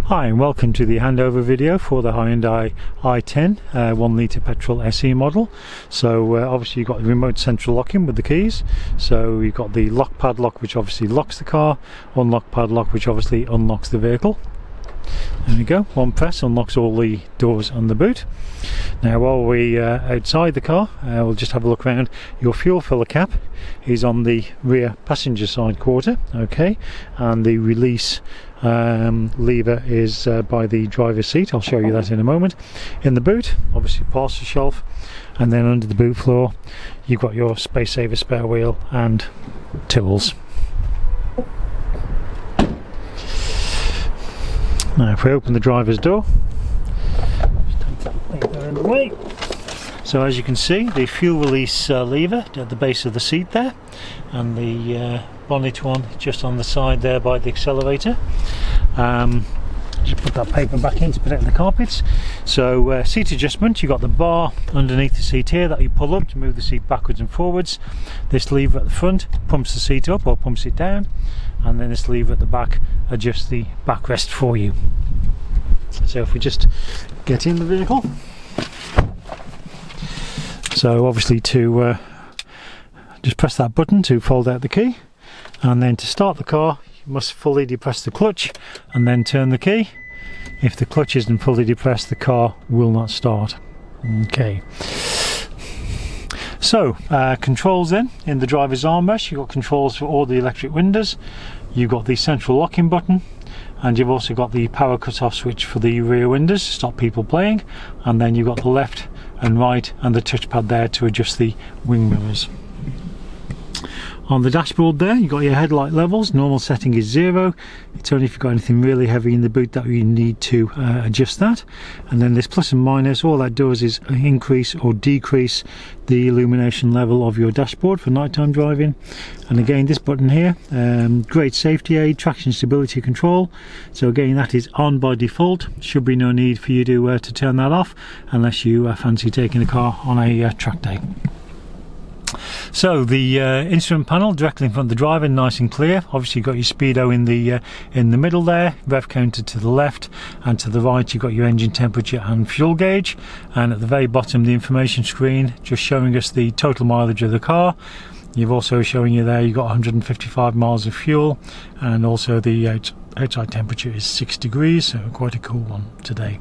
Hi and welcome to the handover video for the Hyundai i10 1 litre petrol SE model. So obviously you've got the remote central locking with the keys, so you've got the lock padlock which obviously locks the car, unlock padlock which obviously unlocks the vehicle. There we go, one press unlocks all the doors on the boot. Now while we're outside the car, we'll just have a look around. Your fuel filler cap is on the rear passenger side quarter, okay, and the release lever is by the driver's seat. I'll show you that in a moment. In the boot, obviously parcel shelf, and then under the boot floor you've got your space saver spare wheel and tools. Now if we open the driver's door, just take that thing out of the way. So as you can see, the fuel release lever at the base of the seat there, and the bonnet one just on the side there by the accelerator. Just put that paper back in to protect the carpets. So seat adjustment, you've got the bar underneath the seat here that you pull up to move the seat backwards and forwards. This lever at the front pumps the seat up or pumps it down, and then this lever at the back adjusts the backrest for you. So if we just get in the vehicle, so obviously to just press that button to fold out the key, and then to start the car you must fully depress the clutch and then turn the key. If the clutch isn't fully depressed, the car will not start. Okay, so controls then. In the driver's armrest you've got controls for all the electric windows, you've got the central locking button, and you've also got the power cut-off switch for the rear windows to stop people playing, and then you've got the left and right and the touchpad there to adjust the wing mirrors. On the dashboard there you've got your headlight levels. Normal setting is 0. It's only if you've got anything really heavy in the boot that you need to adjust that. And then this plus and minus, all that does is increase or decrease the illumination level of your dashboard for nighttime driving. And again, this button here, great safety aid, traction stability control. So again, that is on by default. Should be no need for you to turn that off unless you fancy taking the car on a track day. So the instrument panel directly in front of the driver, nice and clear. Obviously you've got your speedo in the middle there, rev counter to the left, and to the right you've got your engine temperature and fuel gauge, and at the very bottom the information screen just showing us the total mileage of the car. You've also showing you there you've got 155 miles of fuel, and also the outside temperature is 6 degrees, so quite a cool one today.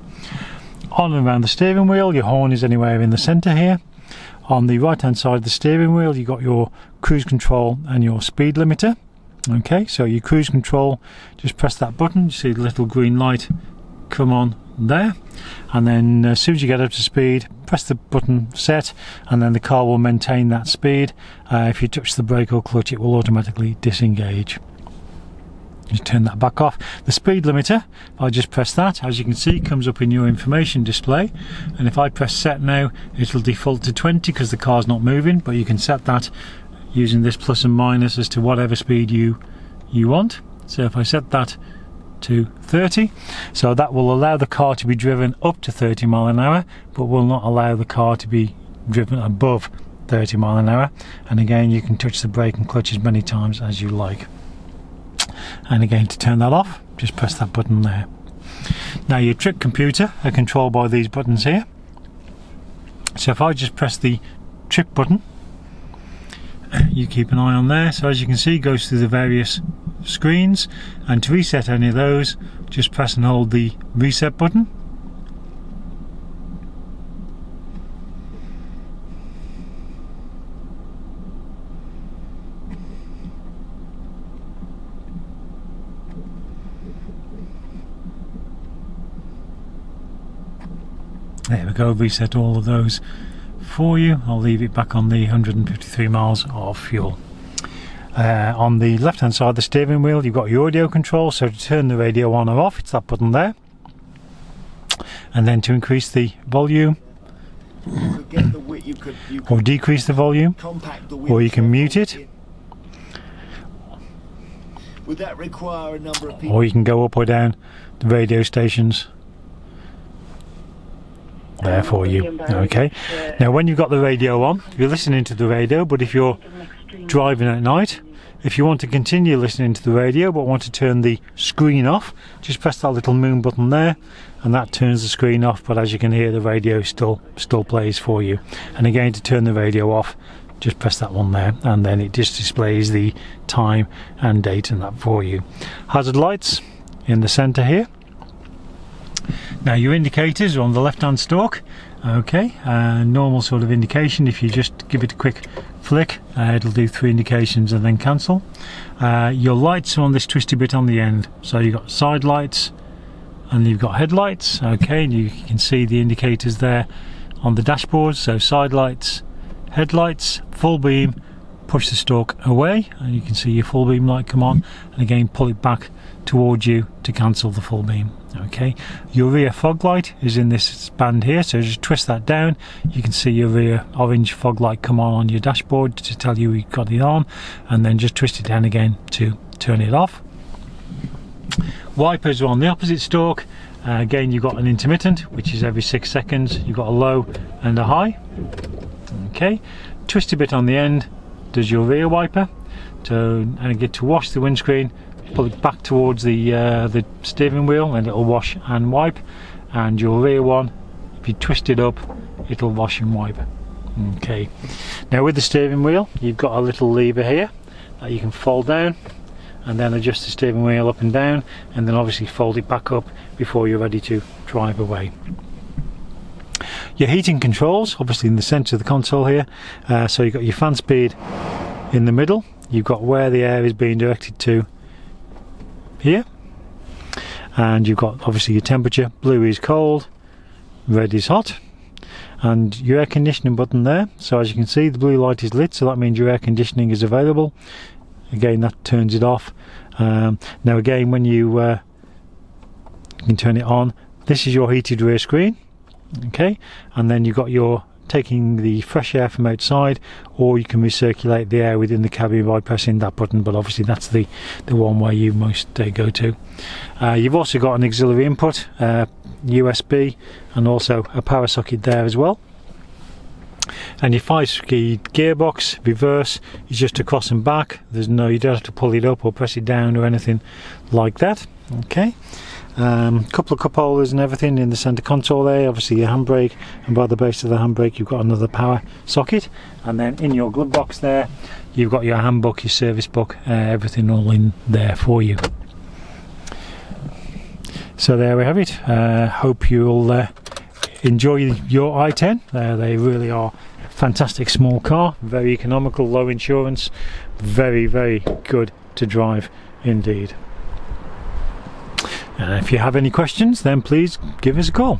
On and around the steering wheel, your horn is anywhere in the centre here. On the right hand side of the steering wheel you've got your cruise control and your speed limiter. Okay, so your cruise control, just press that button, you see the little green light come on there, and then as soon as you get up to speed press the button set, and then the car will maintain that speed. If you touch the brake or clutch it will automatically disengage. Just turn that back off. The speed limiter, if I just press that, as you can see, comes up in your information display, and if I press set now it'll default to 20 because the car's not moving, but you can set that using this plus and minus as to whatever speed you want. So if I set that to 30, so that will allow the car to be driven up to 30 mile an hour, but will not allow the car to be driven above 30 mile an hour. And again, you can touch the brake and clutch as many times as you like. And again, to turn that off, just press that button there. Now your trip computer are controlled by these buttons here. So if I just press the trip button, you keep an eye on there. So as you can see, it goes through the various screens, and to reset any of those just press and hold the reset button. There we go, reset all of those for you. I'll leave it back on the 153 miles of fuel. On the left hand side of the steering wheel you've got your audio control, so to turn the radio on or off it's that button there, and then to increase the volume or decrease the volume, or you can mute it, would that require a number of people, or you can go up or down the radio stations there for you. Okay, now when you've got the radio on you're listening to the radio, but if you're driving at night If you want to continue listening to the radio but want to turn the screen off, just press that little moon button there, and that turns the screen off, but as you can hear, the radio still plays for you. And again, to turn the radio off, just press that one there, and then it just displays the time and date and that for you. Hazard lights in the center here. Now your indicators are on the left hand stalk. Okay, normal sort of indication. If you just give it a quick flick, it'll do 3 indications and then cancel. Your lights are on this twisty bit on the end, so you've got side lights and you've got headlights. Okay, and you can see the indicators there on the dashboard. So side lights, headlights, full beam, push the stalk away and you can see your full beam light come on, and again pull it back towards you to cancel the full beam. Okay, your rear fog light is in this band here, so just twist that down, you can see your rear orange fog light come on your dashboard to tell you you've got it on, and then just twist it down again to turn it off. Wipers are on the opposite stalk. Again, you've got an intermittent, which is every 6 seconds. You've got a low and a high. Okay, twist a bit on the end does your rear wiper and get to wash the windscreen. Pull it back towards the steering wheel and it'll wash and wipe, and your rear one, if you twist it up, it'll wash and wipe. Okay, now with the steering wheel, you've got a little lever here that you can fold down and then adjust the steering wheel up and down, and then obviously fold it back up before you're ready to drive away. Your heating controls, obviously in the centre of the console here, so you've got your fan speed in the middle, you've got where the air is being directed to here, and you've got obviously your temperature. Blue is cold, red is hot, and your air conditioning button there. So as you can see, the blue light is lit, so that means your air conditioning is available. Again, that turns it off. Now again, when you can turn it on, this is your heated rear screen. Okay, and then you've got your taking the fresh air from outside, or you can recirculate the air within the cabin by pressing that button, but obviously that's the one way you most go to. You've also got an auxiliary input, USB, and also a power socket there as well. And your 5-speed gearbox reverse is just across and back. There's no, you don't have to pull it up or press it down or anything like that. Okay, couple of cup holders and everything in the center console there, obviously your handbrake, and by the base of the handbrake you've got another power socket, and then in your glove box there you've got your handbook, your service book, everything all in there for you. So there we have it. Hope you'll enjoy your i10. They really are a fantastic small car, very economical, low insurance, very good to drive indeed. If you have any questions, then please give us a call.